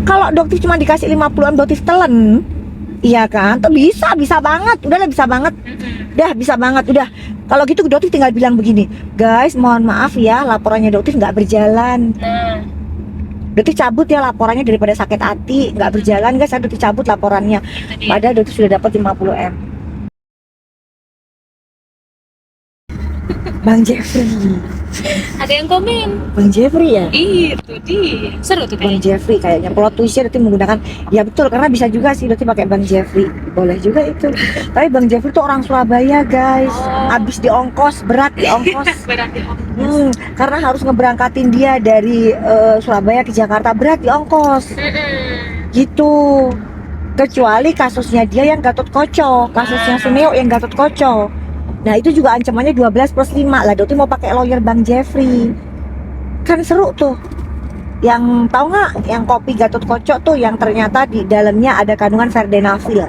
Kalau dokter cuma dikasih 50-an dosis telen, iya kan? Tuh bisa banget. Udah lah, bisa banget. Udah bisa banget. Udah. Kalau gitu dokter tinggal bilang begini, guys, mohon maaf ya, laporannya dokter nggak berjalan. Dokter cabut ya laporannya daripada sakit hati, nggak berjalan guys. Saya dokter cabut laporannya. Padahal dokter sudah dapat 50M. Bang Jeffrey. Ada yang komen. Bang Jeffrey ya? Itu dia. Seru tuh Bang kayaknya. Jeffrey kayaknya plot twistnya Doti menggunakan, ya betul, karena bisa juga sih Doti pakai Bang Jeffrey, boleh juga itu. Tapi Bang Jeffrey tuh orang Surabaya guys, abis diongkos, berat diongkos. Berarti Karena harus ngeberangkatin dia dari Surabaya ke Jakarta, berat diongkos gitu. Kecuali kasusnya dia yang Gatot Koco, kasusnya Suneo yang Gatot Koco. Nah itu juga ancamannya 12+5 lah. Doti mau pakai lawyer Bang Jeffrey, kan seru tuh. Yang tahu nggak yang kopi Gatot Koco tuh yang ternyata di dalamnya ada kandungan vardenafil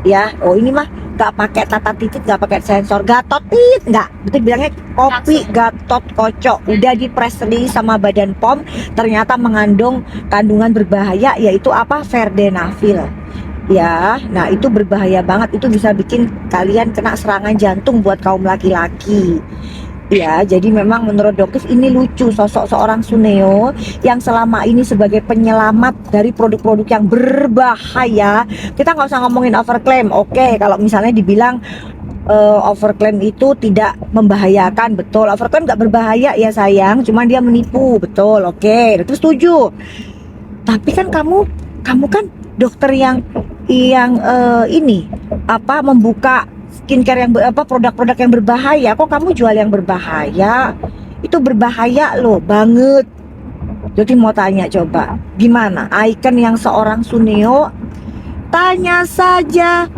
ya. Oh ini mah nggak pakai tata titik, nggak pakai sensor, Gatot tit nggak, betul bilangnya kopi Gatot Koco. Udah di press release sama Badan POM, ternyata mengandung kandungan berbahaya yaitu apa, vardenafil ya. Nah itu berbahaya banget, itu bisa bikin kalian kena serangan jantung buat kaum laki-laki ya. Jadi memang menurut dokter ini lucu sosok seorang Suneo yang selama ini sebagai penyelamat dari produk-produk yang berbahaya. Kita nggak usah ngomongin overclaim, oke, kalau misalnya dibilang overclaim itu tidak membahayakan, betul. Overclaim nggak berbahaya ya sayang, cuman dia menipu, betul, oke, itu setuju. Tapi kan kamu kan dokter yang ini apa, membuka skincare yang produk-produk yang berbahaya. Kok kamu jual yang berbahaya? Itu berbahaya loh banget. Jadi mau tanya, coba gimana icon yang seorang Suneo, tanya saja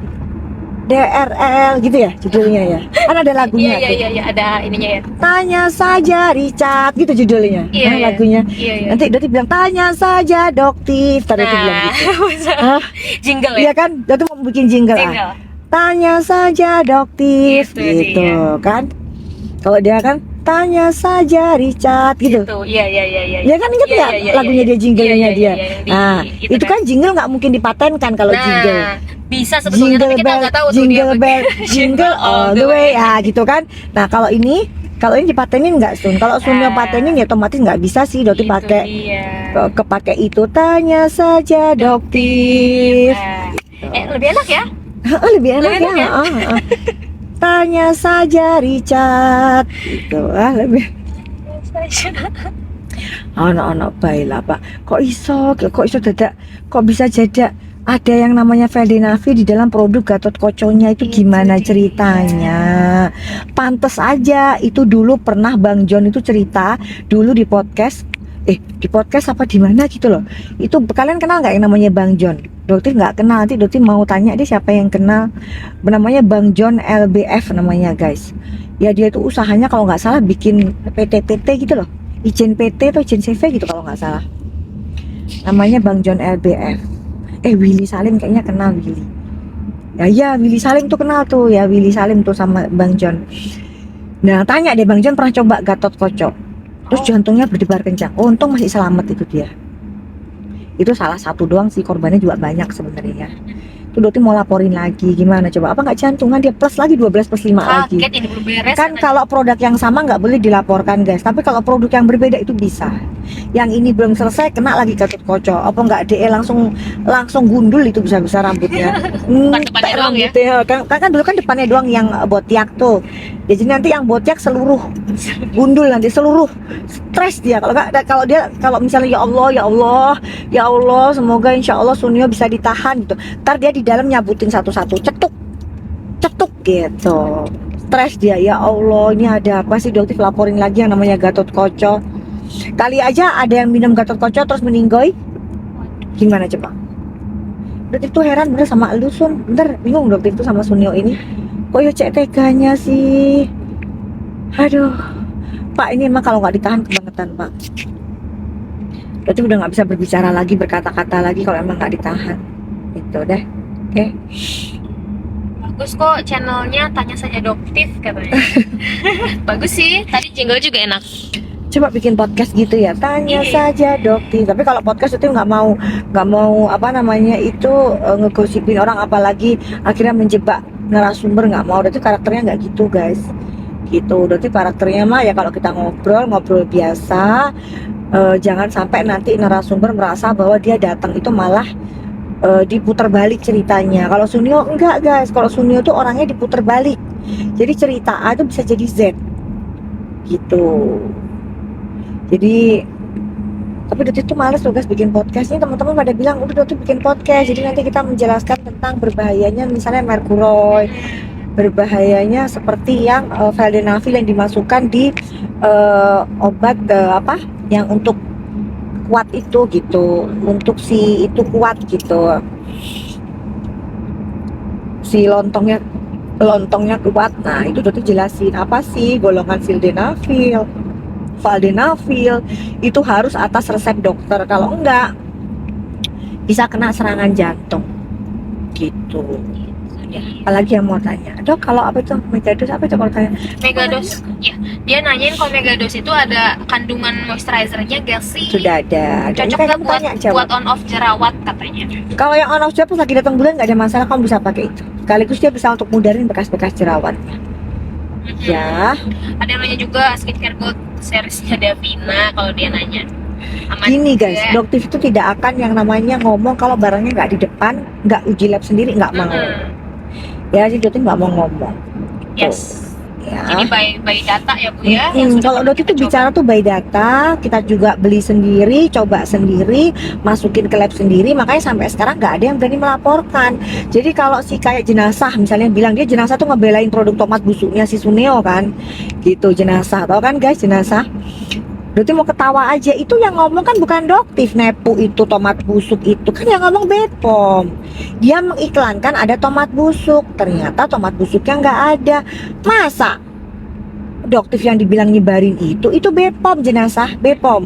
DRL gitu ya judulnya ya, kan ada lagunya. Iya, ada ininya ya. Tanya saja Richard gitu judulnya. Lagunya. Nanti Doti bilang tanya saja Doktif, tadi itu bilang gitu. Jingle ya. Iya kan, Doti mau bikin jingle. Tanya saja Doktif gitu kan. Kalau dia kan tanya saja Richard gitu. Iya. Ya kan, inget ya lagunya dia, jinglenya dia. Nah, itu kan jingle nggak mungkin dipatenkan kalau jingle. Bisa sebetulnya, tapi kita nggak tahu jingle bell, jingle all the way ya gitu kan. Nah kalau ini dipatenin nggak Sun? Kalau Sunnya patenin ya otomatis nggak bisa sih Doti pakai kepake itu, tanya saja Doktif. Lebih enak ya? Lebih enak ya. Tanya saja Richard gitu lebih. Anak-anak baiklah Pak. Kok iso dadak, kok bisa jadi ada yang namanya vardenafil di dalam produk Gatot Koconya itu, gimana ceritanya? Pantes aja itu dulu pernah Bang John itu cerita dulu di podcast apa di mana gitu loh. Itu kalian kenal nggak yang namanya Bang John? Dokter nggak kenal, nanti dokter mau tanya dia siapa yang kenal. Namanya Bang John LBF namanya guys. Ya dia itu usahanya kalau nggak salah bikin PT gitu loh, izin PT atau izin CV gitu kalau nggak salah. Namanya Bang John LBF. Willy Salim kayaknya kenal Willy. Ya Willy Salim tuh kenal tuh ya, Willy Salim tuh sama Bang John. Nah tanya deh, Bang John pernah coba Gatot Koco, terus jantungnya berdebar kencang. Untung masih selamat itu dia. Itu salah satu doang sih, korbannya juga banyak sebenarnya. Itu Doti mau laporin lagi, gimana coba? Apa nggak jantungan dia plus lagi 12+5 lagi? Ini belum beres. Kan kalau produk yang sama nggak boleh dilaporkan guys, tapi kalau produk yang berbeda itu bisa. Yang ini belum selesai kena lagi Gatot Koco, apa nggak DE langsung gundul itu bisa rambutnya. Depannya doang ya? Kan dulu kan depannya doang yang botiak tuh. Ya, jadi nanti yang botiak seluruh gundul, nanti seluruh stres dia. Kalau misalnya ya Allah semoga insya Allah Sunio bisa ditahan gitu. Ntar dia di dalam nyabutin satu-satu, cetuk gitu. Stres dia, ya Allah ini ada apa sih Dokter, laporin lagi yang namanya Gatot Koco. Kali aja ada yang minum Gatot Koco terus meninggoy, gimana coba? Dokter tuh heran bener sama lu Sun, bener bingung Dokter itu sama Sunio ini. Kok ya cek teganya sih. Aduh Pak, ini emang kalau nggak ditahan kebangetan Pak. Dokter udah nggak bisa berbicara lagi, berkata-kata lagi kalau emang nggak ditahan. Itu deh. Oke. Bagus kok channelnya, tanya saja Doktif katanya. Bagus sih, tadi jingle juga enak. Coba bikin podcast gitu ya, tanya saja Doktif. Tapi kalau podcast itu nggak mau apa namanya itu ngegosipin orang, apalagi akhirnya menjebak narasumber, nggak mau. Berarti karakternya nggak gitu guys, gitu. Berarti karakternya mah ya kalau kita ngobrol biasa, jangan sampai nanti narasumber merasa bahwa dia datang itu malah diputar balik ceritanya. Kalau Sunio enggak guys, kalau Sunio tuh orangnya diputar balik, jadi cerita A itu bisa jadi Z gitu. Jadi tapi Doti tuh males loh guys bikin podcast. Ini teman-teman pada bilang udah Doti bikin podcast, jadi nanti kita menjelaskan tentang berbahayanya misalnya merkuroid, berbahayanya seperti yang valdenafil yang dimasukkan di obat apa yang untuk kuat itu gitu, untuk si itu kuat gitu, si lontongnya kuat. Nah itu Doti jelasin apa sih golongan sildenafil, valdenafil itu harus atas resep dokter, kalau enggak bisa kena serangan jantung gitu. Ya, apalagi yang mau tanya, Dok kalau apa itu megados, apa itu kalau tanya Megados, ya dia nanyain kalau Megados itu ada kandungan moisturizernya gak sih? sudah ada. Cocok Kan nggak kamu buat tanya, jawab. on off jerawat katanya? Kalau yang on off job pas lagi datang bulan nggak ada masalah, kamu bisa pakai itu. Sekaligus dia bisa untuk mudarin bekas-bekas jerawatnya. Ya. Ada yang nanya juga skincare gold seriesnya Davina, kalau dia nanya. Aman Gini juga. guys, Doktif itu tidak akan yang namanya ngomong kalau barangnya nggak di depan, nggak uji lab sendiri, nggak mau. Ya, jadi Doktif nggak mau ngomong. Yes. Ya. Jadi by data ya Bu ya. Yang sudah Kalau Doktif kita itu bicara tuh by data, kita juga beli sendiri, coba sendiri, masukin ke lab sendiri, makanya sampai sekarang nggak ada yang berani melaporkan. Jadi kalau si kayak jenazah misalnya bilang dia jenazah tuh ngebelain produk tomat busuknya si Suneo kan, gitu jenazah, tau kan guys jenazah. Berarti mau ketawa aja, itu yang ngomong kan bukan Doktif nepu itu tomat busuk, itu kan yang ngomong Bepom. Dia mengiklankan ada tomat busuk, ternyata tomat busuknya nggak ada. Masa Doktif yang dibilang nyebarin itu Bepom, jenazah Bepom.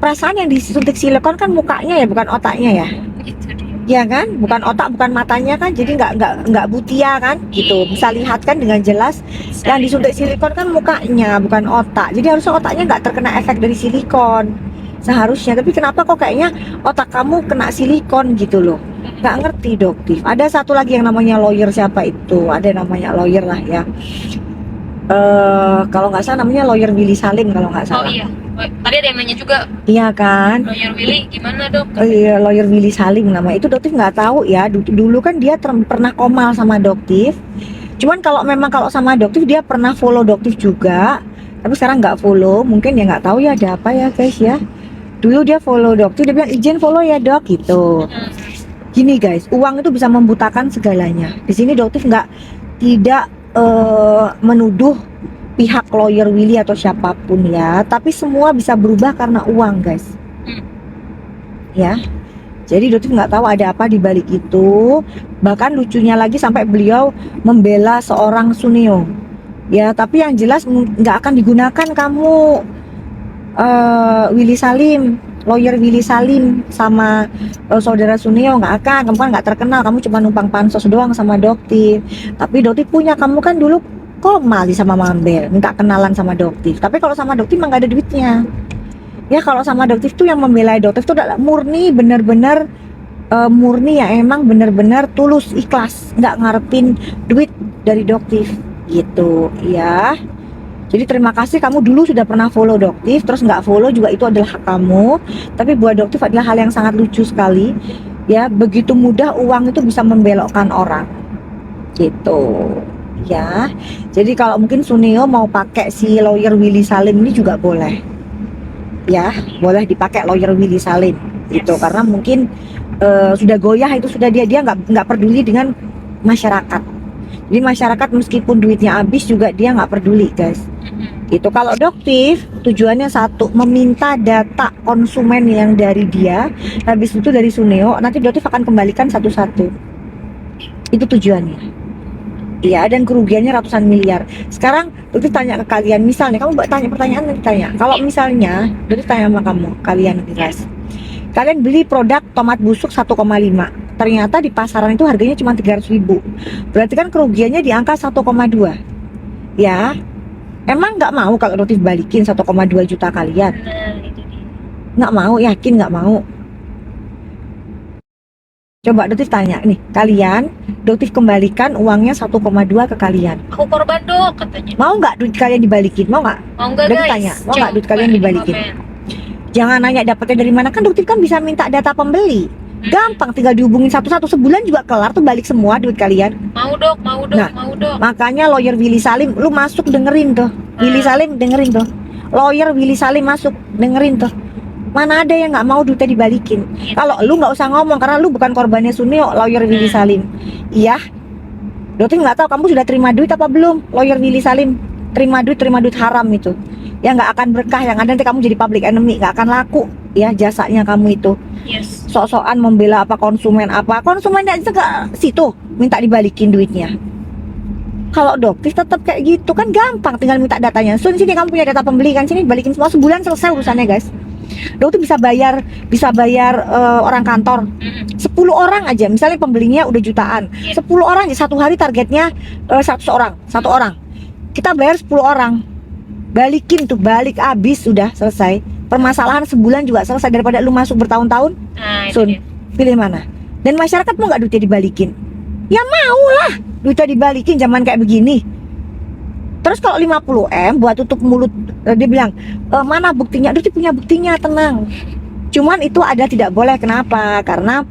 Perasaan yang disuntik silikon kan mukanya ya, bukan otaknya ya. Itu dia. Ya kan, bukan otak, bukan matanya kan, jadi nggak butia kan, gitu. Bisa lihat kan dengan jelas. Yang disuntik silikon kan mukanya, bukan otak. Jadi harusnya otaknya nggak terkena efek dari silikon seharusnya. Tapi kenapa kok kayaknya otak kamu kena silikon gitu loh? Nggak ngerti Doktif. Ada satu lagi yang namanya lawyer, siapa itu? Ada namanya lawyer lah ya. Kalau nggak salah namanya lawyer Willy Salim kalau nggak Oh salah. iya. Tadi ada yang nanya juga, Iya kan? Lawyer Willy gimana Dok? Oh iya, lawyer Willy Salim nama itu. Doktif nggak tahu ya. Dulu kan dia pernah komal sama Doktif. Cuman kalau sama Doktif dia pernah follow Doktif juga. Tapi sekarang nggak follow. Mungkin ya nggak tahu ya ada apa ya guys ya. Dulu dia follow Doktif, dia bilang izin follow ya Dok gitu. Gini guys, uang itu bisa membutakan segalanya. Di sini Doktif tidak menuduh pihak lawyer Willy atau siapapun ya, tapi semua bisa berubah karena uang guys. Ya, jadi Doktif nggak tahu ada apa di balik itu. Bahkan lucunya lagi sampai beliau membela seorang Suneo. Ya, tapi yang jelas nggak akan digunakan kamu Willy Salim, lawyer Willy Salim sama saudara Suneo, nggak akan. Kamu kan nggak terkenal, kamu cuma numpang pansos doang sama Doktif. Tapi Doktif punya, kamu kan dulu mali sama Mambel, minta kenalan sama Doktif. Tapi kalau sama Doktif mah nggak ada duitnya. Ya kalau sama Doktif tuh yang membela Doktif tuh adalah murni, bener-bener murni ya, emang bener-bener tulus, ikhlas, nggak ngarepin duit dari Doktif gitu ya. Jadi terima kasih kamu dulu sudah pernah follow Doktif, terus nggak follow juga itu adalah hak kamu. Tapi buat Doktif adalah hal yang sangat lucu sekali ya, begitu mudah uang itu bisa membelokkan orang gitu ya. Jadi kalau mungkin Suneo mau pakai si lawyer Willy Salim ini juga boleh ya, boleh dipakai lawyer Willy Salim itu, karena mungkin sudah goyah itu, sudah dia nggak peduli dengan masyarakat. Jadi masyarakat meskipun duitnya habis juga dia nggak peduli guys. Itu kalau Doktif tujuannya satu, meminta data konsumen yang dari dia, habis itu dari Suneo, nanti Doktif akan kembalikan satu-satu. Itu tujuannya. Iya, dan kerugiannya ratusan miliar. Sekarang Doktif tanya ke kalian, misalnya kamu tanya pertanyaan, nanti tanya. Kalau misalnya Doktif tanya sama kamu, kalian guys, kalian beli produk tomat busuk 1,5, ternyata di pasaran itu harganya cuma 300.000. Berarti kan kerugiannya di angka 1,2 ya. Emang nggak mau kalau Doktif balikin 1,2 juta kalian? Nah, itu dia. Nggak mau, yakin nggak mau? Coba Doktif tanya nih, kalian Doktif kembalikan uangnya 1,2 ke kalian. Aku korban dok katanya. Mau nggak duit kalian dibalikin? Mau nggak? Mau nggak Doktif guys? tanya, mau nggak duit Coba kalian di dibalikin? komen. Jangan nanya dapatnya dari mana, kan Doktif kan bisa minta data pembeli. Gampang, tinggal dihubungin satu-satu, sebulan juga kelar tuh balik semua duit kalian. Mau dok, mau dok, Nah, mau dok. Makanya lawyer Willy Salim, lu masuk dengerin tuh. Willy Salim dengerin tuh. Lawyer Willy Salim masuk dengerin tuh. Mana ada yang nggak mau duitnya dibalikin? Kalau lu nggak usah ngomong karena lu bukan korbannya Suneo, lawyer Willy Salim. Iya. Doktif nggak tahu kamu sudah terima duit apa belum, lawyer Willy Salim. Terima duit haram itu. Ya nggak akan berkah, yang ada nanti kamu jadi public enemy, nggak akan laku ya jasanya kamu itu. Yes. Sok-sokan membela konsumen aja ke situ minta dibalikin duitnya. Kalau Doktif tetap kayak gitu kan gampang, tinggal minta datanya. Sun, sini kamu punya data pembeli kan, sini balikin semua, sebulan selesai urusannya guys. Doktif bisa bayar orang kantor 10 orang aja, misalnya pembelinya udah jutaan, 10 orang aja, satu hari targetnya 100 orang, satu orang kita bayar 10 orang, balikin tuh, balik abis, sudah selesai permasalahan, sebulan juga selesai, daripada lu masuk bertahun-tahun. Nah, itu Sun, dia. pilih mana? Dan masyarakat mau nggak duitnya dibalikin? Ya mau lah duitnya dibalikin zaman kayak begini. Terus kalau 50M buat tutup mulut, dia bilang, mana buktinya? Dia punya buktinya, tenang. Cuman itu ada tidak boleh, kenapa? Karena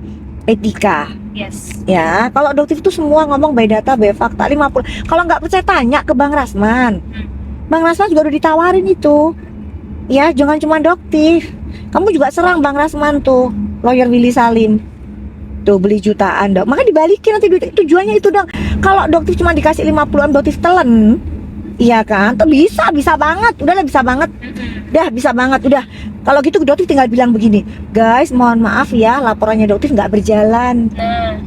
etika. Yes. Ya, kalau Doktif itu semua ngomong by data, by fakta. 50. Kalau nggak percaya tanya ke Bang Rasman. Bang Rasman juga udah ditawarin itu. Ya, jangan cuma Doktif. Kamu juga serang Bang Rasman tuh, lawyer Willy Salim. Tuh beli jutaan dok, maka dibalikin nanti duit. Tujuannya itu dong. Kalau Doktif cuma dikasih 50M, Doktif telen. Iya kan, tuh bisa banget, udahlah bisa banget, bisa banget, udah. Kalau gitu Doktif tinggal bilang begini, guys, mohon maaf ya, laporannya Doktif nggak berjalan. Nah,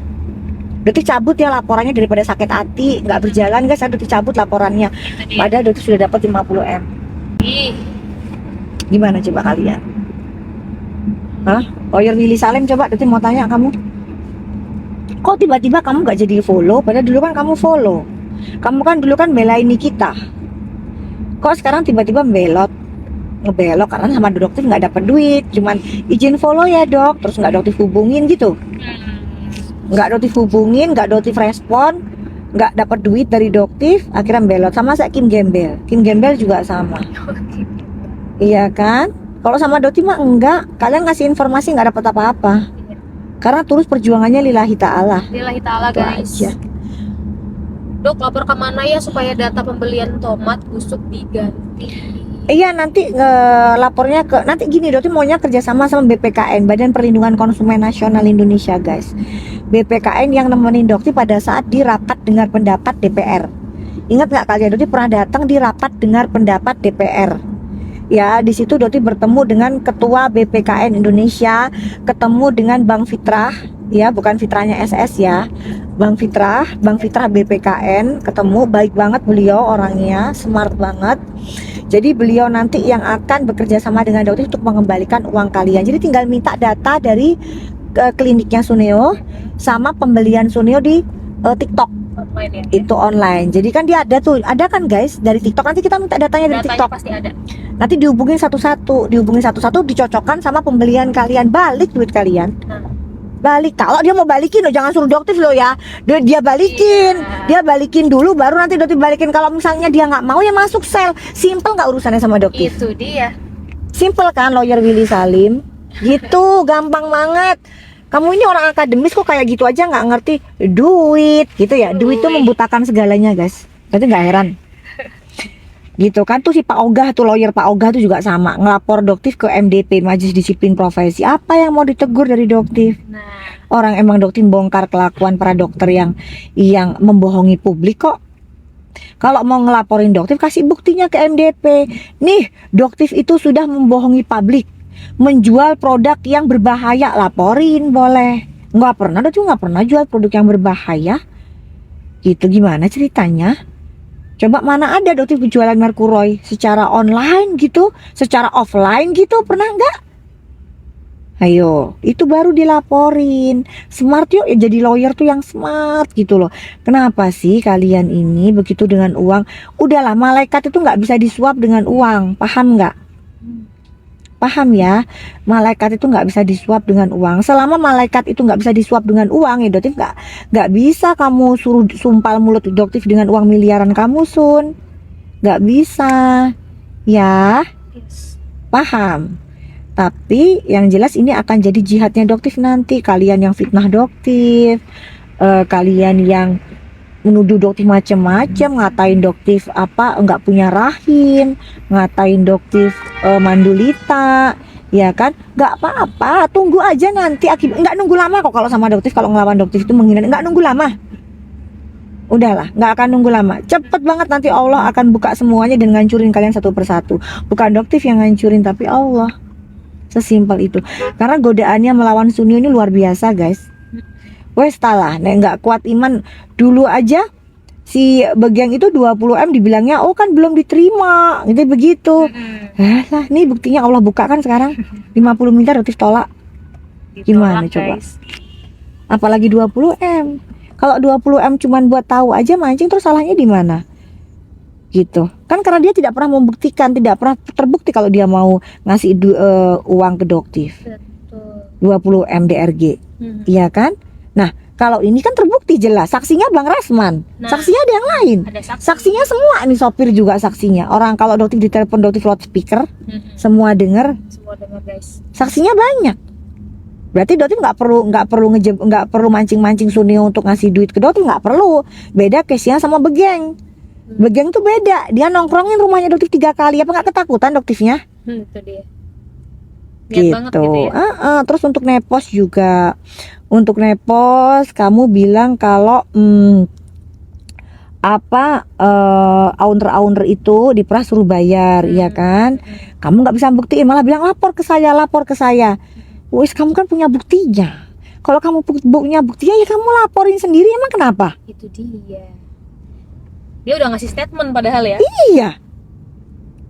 Doktif cabut ya laporannya daripada sakit hati, nggak berjalan guys, saya Doktif cabut laporannya. itu dia. Padahal Doktif sudah dapat 50M. Ih, Gimana coba kalian? Hah? Lawyer Willy Salim, coba Doktif mau tanya kamu. Kok tiba-tiba kamu nggak jadi follow? Padahal dulu kan kamu follow. Kamu kan dulu kan belain Nikita. Kok sekarang tiba-tiba ngebelok karena sama Doktif nggak dapat duit, cuman izin follow ya dok, terus nggak Doktif hubungin gitu, nggak Doktif hubungin, nggak Doktif respon, nggak dapat duit dari Doktif, akhirnya belot. Sama saya Kim Gembel juga sama. Iya kan? Kalau sama Doktif mah enggak, kalian ngasih informasi nggak dapat apa-apa, karena terus perjuangannya lillahi ta'ala. lillahi ta'ala Itu guys. aja. Dok, lapor kemana ya supaya data pembelian tomat busuk diganti? Iya, nanti lapornya ke, nanti gini, Doktif maunya kerjasama sama BPKN, Badan Perlindungan Konsumen Nasional Indonesia guys. BPKN yang nemenin Doktif pada saat di rapat dengar pendapat DPR. Ingat nggak kalian, Doktif pernah datang di rapat dengar pendapat DPR. Ya, di situ Doktif bertemu dengan Ketua BPKN Indonesia, ketemu dengan Bang Fitrah, ya bukan Fitrahnya SS ya, Bang Fitrah BPKN, ketemu, baik banget beliau orangnya, smart banget. Jadi beliau nanti yang akan bekerja sama dengan Doktif untuk mengembalikan uang kalian. Jadi tinggal minta data dari kliniknya Suneo sama pembelian Suneo di TikTok. Online ya? Itu online. Jadi kan dia ada kan guys dari TikTok. Nanti kita minta datanya dari Datanya TikTok. pasti ada. Nanti dihubungin satu-satu, dicocokkan sama pembelian kalian, balik duit kalian. Balik. Kalau dia mau balikin loh, jangan suruh Doktif loh ya. Dia balikin, dia balikin dulu, baru nanti Doktif balikin. Kalau misalnya dia nggak mau ya masuk sel. Simple nggak urusannya sama Doktif? Itu dia. Simple kan, lawyer Willy Salim? Gitu, gampang banget. Kamu ini orang akademis kok kayak gitu aja nggak ngerti duit, gitu ya? Duit itu membutakan segalanya guys. Berarti nggak heran. Gitu kan, tuh si Pak Ogah tuh, lawyer Pak Ogah tuh juga sama, ngelapor Doktif ke MDP, Majelis Disiplin Profesi. Apa yang mau ditegur dari Doktif? Nah, Orang emang Doktif bongkar kelakuan para dokter yang membohongi publik kok. Kalau mau ngelaporin Doktif, kasih buktinya ke MDP. Nih, Doktif itu sudah membohongi publik, menjual produk yang berbahaya, laporin boleh. Nggak pernah, Doktif nggak pernah jual produk yang berbahaya. Gitu, gimana ceritanya? Coba mana ada Doktif jualan Merkuroy secara online gitu, secara offline gitu, pernah nggak? Ayo, itu baru dilaporin. Smart yuk, ya jadi lawyer tuh yang smart gitu loh. Kenapa sih kalian ini begitu dengan uang? Udahlah, malaikat itu nggak bisa disuap dengan uang, paham nggak? Paham ya? Malaikat itu nggak bisa disuap dengan uang. Selama malaikat itu nggak bisa disuap dengan uang, ya Doktif nggak bisa kamu suruh sumpal mulut Doktif dengan uang miliaran kamu, Sun. Nggak bisa, ya. Yes. Paham? Tapi yang jelas ini akan jadi jihadnya Doktif nanti. Kalian yang fitnah Doktif, kalian yang menuduh Doktif macam-macam, ngatain Doktif apa nggak punya rahim, ngatain Doktif mandulita, ya kan? Nggak apa-apa, tunggu aja nanti akibat. Nggak nunggu lama kok kalau sama Doktif, kalau ngelawan Doktif itu menghina, nggak nunggu lama. Udahlah, nggak akan nunggu lama. Cepet banget nanti Allah akan buka semuanya dan ngancurin kalian satu persatu. Bukan Doktif yang ngancurin, tapi Allah. Sesimpel itu. Karena godaannya melawan Sunyo ini luar biasa, guys. Wes talah, nek nggak kuat iman dulu aja si Begiang itu 20M dibilangnya oh kan belum diterima, gitu begitu. Lah, nih buktinya Allah buka kan sekarang 50 miliar Doktif tolak. Gimana coba? Guys. Apalagi 20M. Kalau 20M cuman buat tahu aja mancing, terus salahnya di mana? Gitu kan, karena dia tidak pernah membuktikan, tidak pernah terbukti kalau dia mau ngasih uang ke Doktif. Betul. 20M DRG, iya kan? Nah, kalau ini kan terbukti jelas, saksinya Bang Rasman, Nah, saksinya ada yang lain, ada saksi. saksinya semua nih, sopir juga saksinya. Orang kalau Doktif ditelepon Doktif loudspeaker, semua denger, Semua dengar guys. saksinya banyak. Berarti Doktif nggak perlu mancing-mancing Sunio untuk ngasih duit ke Doktif, nggak perlu. Beda case-nya sama Begeng. Begeng tuh beda, dia nongkrongin rumahnya Doktif 3 kali, apa nggak ketakutan Doktifnya? Itu dia. Niat banget Gitu. gitu ya. Terus untuk nepos juga, untuk nepos kamu bilang kalau owner itu diperas suruh bayar, ya kan? Kamu nggak bisa buktiin, malah bilang lapor ke saya, lapor ke saya. Wis, kamu kan punya buktinya. Kalau kamu punya buktinya ya kamu laporin sendiri, emang kenapa? Itu dia. Dia udah ngasih statement padahal ya. Iya.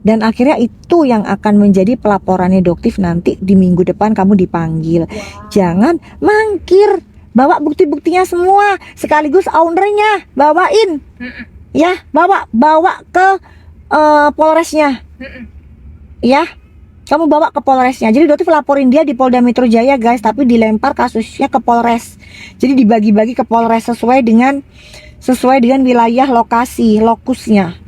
Dan akhirnya itu yang akan menjadi pelaporannya Doktif nanti di minggu depan kamu dipanggil. Jangan mangkir, bawa bukti-buktinya semua sekaligus ownernya bawain. Ya, bawa ke Polresnya. Ya, kamu bawa ke Polresnya. Jadi Doktif laporin dia di Polda Metro Jaya, guys, tapi dilempar kasusnya ke Polres. Jadi dibagi-bagi ke Polres sesuai dengan wilayah lokasi, lokusnya.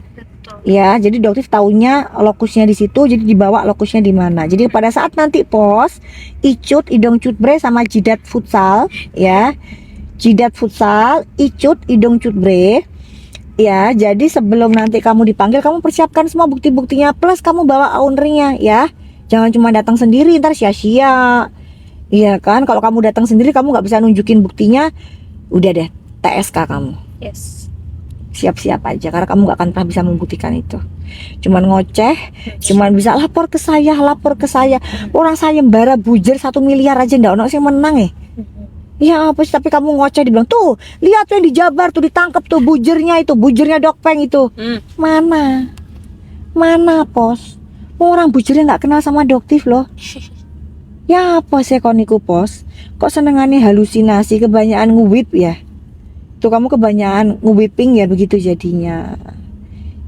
Ya, jadi Doktif taunya lokusnya di situ, jadi dibawa lokusnya di mana. Jadi pada saat nanti pos Icut, Idong Cutbre sama Jidat Futsal, ya. Jidat Futsal, Icut, Idong Cutbre. Ya, jadi sebelum nanti kamu dipanggil, kamu persiapkan semua bukti-buktinya plus kamu bawa ownernya, ya. Jangan cuma datang sendiri ntar sia-sia. Iya kan, kalau kamu datang sendiri kamu nggak bisa nunjukin buktinya, udah deh TSK kamu. Yes. Siap-siap aja, karena kamu gak akan pernah bisa membuktikan itu. Cuman ngoceh, cuman bisa lapor ke saya. Orang sayembara bujer 1 miliar aja ndak ono sing menang ya. Ya apa sih, tapi kamu ngoceh dibilang tuh, lihat tuh yang di Jabar tuh ditangkap tuh bujernya Dokpeng itu. Mana pos? Orang bujernya nggak kenal sama Doktif loh. Ya apa sih koniku pos? Kok senengannya halusinasi, kebanyakan nguwip ya? Tuh kamu kebanyakan nge-whipping ya, begitu jadinya.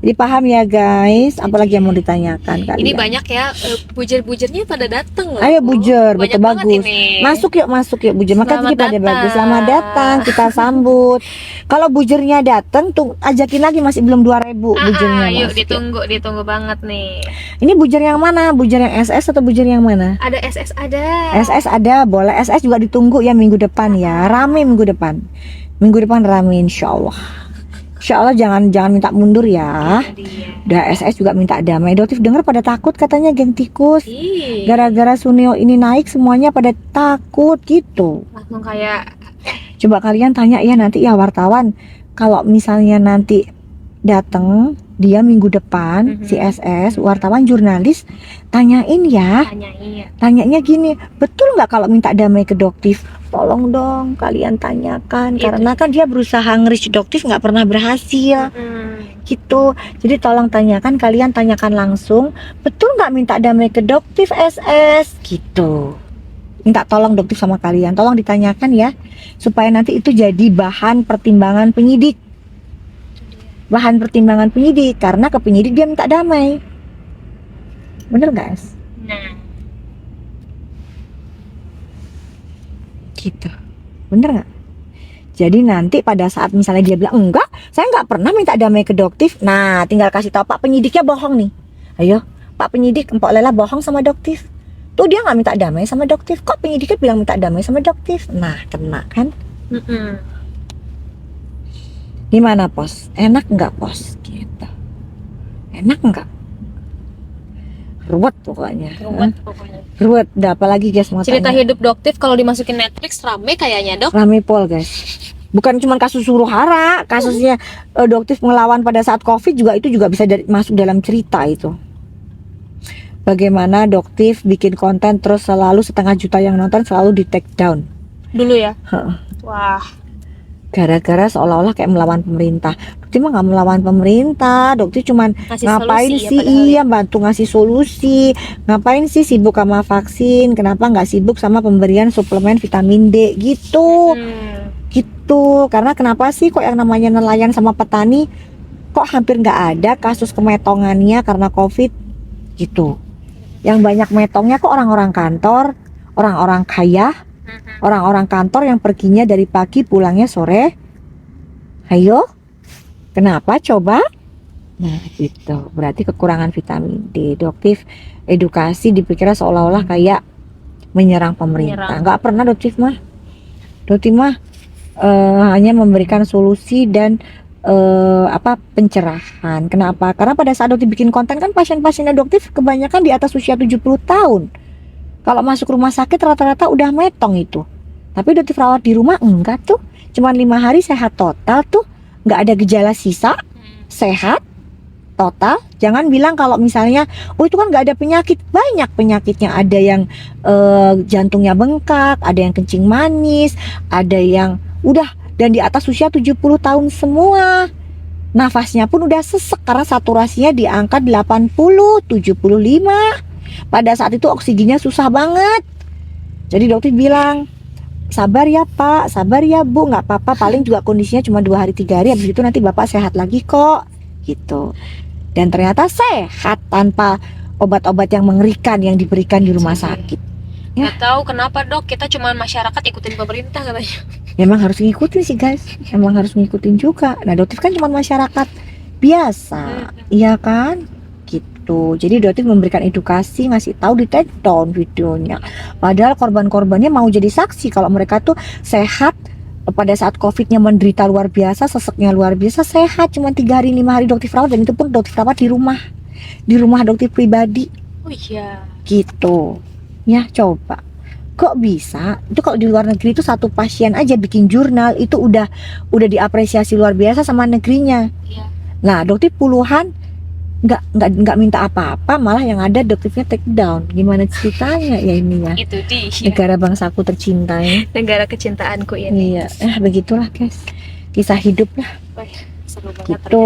Jadi paham ya guys, apalagi yang mau ditanyakan kalian. Ini banyak ya, bujer-bujernya pada datang loh. Ayo bujer, Banyak betul, banget bagus. ini. Masuk yuk bujer. Maka Selamat kita pada datang. bagus. Selamat datang, kita sambut. Kalau bujernya datang tuh ajakin lagi, masih belum 2.000 bujernya. Yuk masuk, ditunggu banget nih. Ini bujer yang mana? Bujer yang SS atau bujer yang mana? Ada SS ada. SS ada, boleh. SS juga ditunggu ya minggu depan ya. Rame minggu depan. Minggu depan rame insyaallah. Insyaallah, jangan minta mundur ya. Udah SS juga minta damai. Doktif dengar pada takut katanya, geng tikus. Gara-gara Sunio ini naik semuanya pada takut gitu. Langsung kayak Coba kalian tanya ya nanti ya wartawan, kalau misalnya nanti datang dia minggu depan si SS, wartawan jurnalis tanyain ya. Tanyanya gini, betul nggak kalau minta damai ke Doktif? Tolong dong kalian tanyakan, karena kan dia berusaha nge-reach Doktif nggak pernah berhasil. Gitu. Jadi tolong tanyakan, kalian tanyakan langsung, betul nggak minta damai ke Doktif SS gitu. minta tolong dokter sama kalian, tolong ditanyakan ya, supaya nanti itu jadi bahan pertimbangan penyidik. Bahan pertimbangan penyidik, karena ke penyidik dia minta damai. Bener guys? Nah, Gitu. Bener nggak? Jadi nanti pada saat misalnya dia bilang enggak, saya nggak pernah minta damai ke dokter. Nah, tinggal kasih tahu Pak penyidiknya bohong nih. Ayo, Pak penyidik, Empok Lela bohong sama dokter. Tuh dia nggak minta damai sama dokter. Kok penyidiknya bilang minta damai sama dokter? Nah, kena kan? Gimana pos? Enak nggak pos? Gitu. Enak nggak? Ruwet pokoknya. ruwet pokoknya. Ruwet. Dah apalagi guys mau Cerita tanya. hidup dokter kalau dimasukin Netflix rame kayaknya, Dok. Rame pol guys. Bukan cuma kasus huru hara, kasusnya dokter ngelawan pada saat COVID juga itu juga bisa masuk dalam cerita itu. Bagaimana dokter bikin konten terus selalu 1,5 juta yang nonton selalu di take down. Dulu ya. Heeh. Wah, Gara-gara seolah-olah kayak melawan pemerintah. Dokter mah nggak melawan pemerintah, dokter cuman ngasih ngapain solusi ya sih padahal iya bantu ngasih solusi, ngapain sih sibuk sama vaksin, kenapa nggak sibuk sama pemberian suplemen vitamin D gitu. Gitu, karena kenapa sih kok yang namanya nelayan sama petani kok hampir nggak ada kasus kemetongannya karena COVID gitu. Yang banyak metongnya kok orang-orang kantor, orang-orang kaya, orang-orang kantor yang perginya dari pagi pulangnya sore. Ayo, kenapa coba? Nah gitu, berarti kekurangan vitamin D. Dokter edukasi dipikirnya seolah-olah kayak menyerang pemerintah. Nggak pernah dokter mah. Dokter mah hanya memberikan solusi dan pencerahan. Kenapa? Karena pada saat dokter bikin konten kan pasien-pasiennya dokter kebanyakan di atas usia 70 tahun. Kalau masuk rumah sakit rata-rata udah metong itu. Tapi dokter rawat di rumah enggak tuh. Cuman 5 hari sehat total tuh. Nggak ada gejala sisa. Sehat total. Jangan bilang kalau misalnya oh itu kan nggak ada penyakit. Banyak penyakitnya. Ada yang jantungnya bengkak, ada yang kencing manis, ada yang udah dan di atas usia 70 tahun semua. Nafasnya pun udah sesek karena saturasinya di angka 80, 75. Pada saat itu oksigennya susah banget. Jadi dokter bilang, sabar ya Pak, sabar ya Bu, nggak apa-apa, paling juga kondisinya cuma 2 hari 3 hari, habis itu nanti Bapak sehat lagi kok, gitu. Dan ternyata sehat tanpa obat-obat yang mengerikan yang diberikan di rumah sakit. nggak tahu kenapa, Dok, kita cuma masyarakat ikutin pemerintah katanya. Memang harus ngikutin sih guys, emang harus ngikutin juga. Nah dokter kan cuma masyarakat biasa, iya kan? Gitu. Jadi dokter memberikan edukasi, ngasih tahu di take down videonya. Padahal korban-korbannya mau jadi saksi kalau mereka tuh sehat pada saat COVID-nya menderita luar biasa, seseknya luar biasa, sehat cuma 3 hari 5 hari dokter rawat dan itu pun dokter rawat di rumah dokter pribadi. Oh iya. Gitu. Ya coba. Kok bisa? Itu kalau di luar negeri itu satu pasien aja bikin jurnal itu udah diapresiasi luar biasa sama negerinya. Iya. Nah, dokter puluhan nggak minta apa-apa, malah yang ada dokternya take down. Gimana ceritanya ya ini ya? Itu dia. Negara bangsaku tercinta ya. Negara kecintaanku ini. Iya, begitulah guys. Kisah hidup lah. Wah, seru banget Gitu.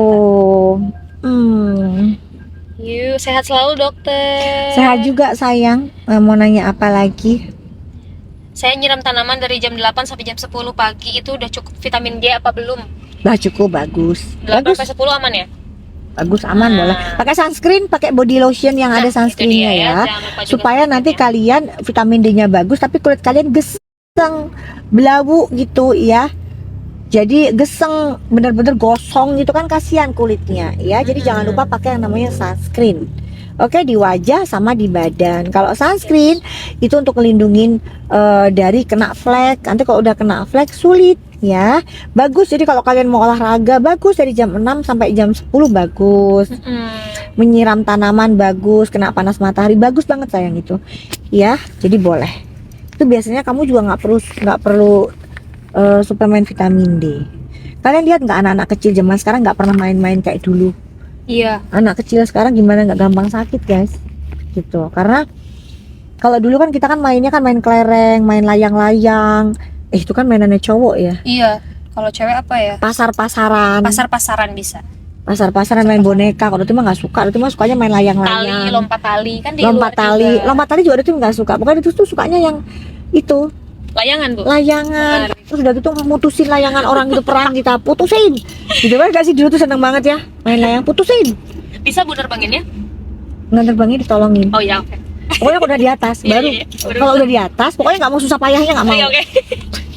Yuk, sehat selalu dokter. Sehat juga sayang. Mau nanya apa lagi? Saya nyiram tanaman dari jam 8 sampai jam 10 pagi. Itu udah cukup vitamin D apa belum? Bah cukup bagus. 8 Bagus. sampai 10 aman ya? Bagus aman boleh. Pakai sunscreen, pakai body lotion yang ada sunscreennya ya. Jangan lupa juga Supaya nanti kalian vitamin D-nya bagus tapi kulit kalian geseng, belawu gitu ya. Jadi geseng, bener-bener gosong gitu kan kasihan kulitnya ya. Jadi jangan lupa pakai yang namanya sunscreen. Oke, di wajah sama di badan. Kalau sunscreen itu untuk ngelindungin dari kena flek. Nanti kalau udah kena flek sulit ya. Bagus. Jadi kalau kalian mau olahraga bagus dari jam 6 sampai jam 10 bagus. Menyiram tanaman bagus, kena panas matahari bagus banget sayang itu. Ya, jadi boleh. Itu biasanya kamu juga nggak perlu suplemen vitamin D. Kalian lihat nggak anak-anak kecil zaman sekarang nggak pernah main-main kayak dulu. Iya. Anak kecil sekarang gimana nggak gampang sakit guys, gitu. Karena kalau dulu kan kita kan mainnya kan main kelereng, main layang-layang. Itu kan mainannya cowok ya. Iya. Kalau cewek apa ya? Pasar-pasaran. Pasar-pasaran bisa. Pasar-pasaran main boneka. Kalau itu mah nggak suka. Itu mah sukanya main layang-layang. Tali, lompat tali kan di lompat luar tali. juga. Lompat tali juga itu nggak suka. Pokoknya itu tuh sukanya yang itu Layangan, Bu. layangan. Menarik. Terus udah gitu mutusin layangan orang itu perang kita putusin. Gitu kan gak sih dulu tuh seneng banget ya main layang putusin. Bisa Bu nerbanginnya? Nggak terbangnya ditolongin. Oh ya, oke. Pokoknya kalau udah di atas Iya, baru. iya, iya. Kalau udah di atas pokoknya nggak mau susah payahnya nggak mau. Oke, oke.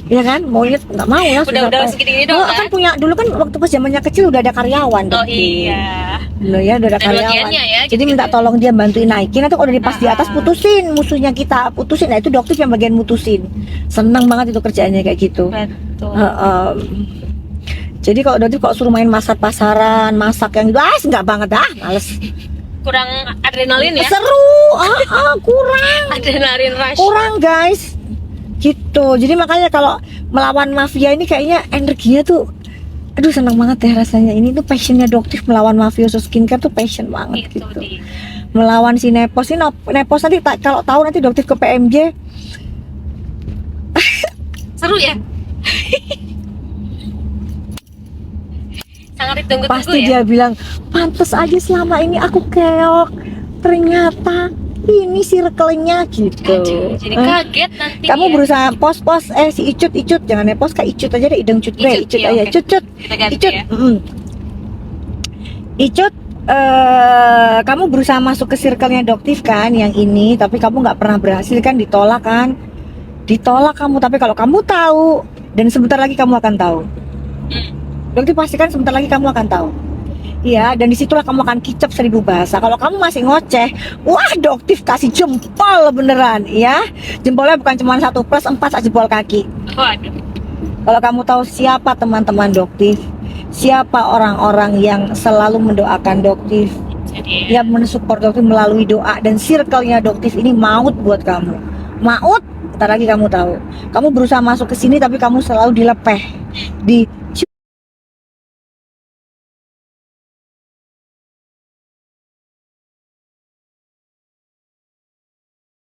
Iya kan? Maunya nggak mau ya. susah Udah payah. segini Oh, doang kan punya dulu kan waktu pas zamannya kecil udah ada karyawan. Oh Dokter. iya. Dulu ya udah ada Ada karyawan. bagiannya ya, Jadi minta gitu-gitu. tolong dia bantuin naikin. Nanti kalau udah di pas di atas Ah. putusin musuhnya kita putusin. Nah itu dokter yang bagian mutusin. Seneng banget itu kerjaannya kayak gitu. Betul. Jadi kalau dokter kok suruh main masak pasaran, masak yang gitu, nggak banget dah, males. Kurang adrenalin ya? Seru, kurang. Adrenalin rush. Kurang guys gitu. Jadi makanya kalau melawan mafia ini kayaknya energinya tuh aduh senang banget ya rasanya. Ini tuh passionnya dokter melawan mafioso skincare tuh passion banget Itu gitu. dia. Melawan si Nepos ini Nepos nanti kalau tahu nanti dokter ke PMJ Seru ya? Sangat ditunggu-tunggu pasti ya? dia bilang pantes aja selama ini aku keok ternyata ini circle-nya gitu. Aduh, jadi kaget nanti Kamu ya. berusaha pos si Icut jangan Nepos Kak Icut aja deh Ideng Cut deh Icut, Icut iya, aja oke. Cut Kita ganti Icut ya. Icut kamu berusaha masuk ke circle-nya Doktif kan yang ini tapi kamu nggak pernah berhasil kan ditolak kamu tapi kalau kamu tahu dan sebentar lagi kamu akan tahu Doktif pastikan sebentar lagi kamu akan tahu iya dan disitulah kamu akan kicap 1000 bahasa kalau kamu masih ngoceh wah Doktif kasih jempol beneran ya jempolnya bukan cuma 1 plus 4 sak jempol kaki. Waduh. Kalau kamu tahu siapa teman-teman Doktif, siapa orang-orang yang selalu mendoakan Doktif, Jadi yang mensupport Doktif melalui doa dan circle-nya Doktif ini maut buat kamu. Maut, ntar lagi kamu tahu. Kamu berusaha masuk ke sini tapi kamu selalu dilepeh,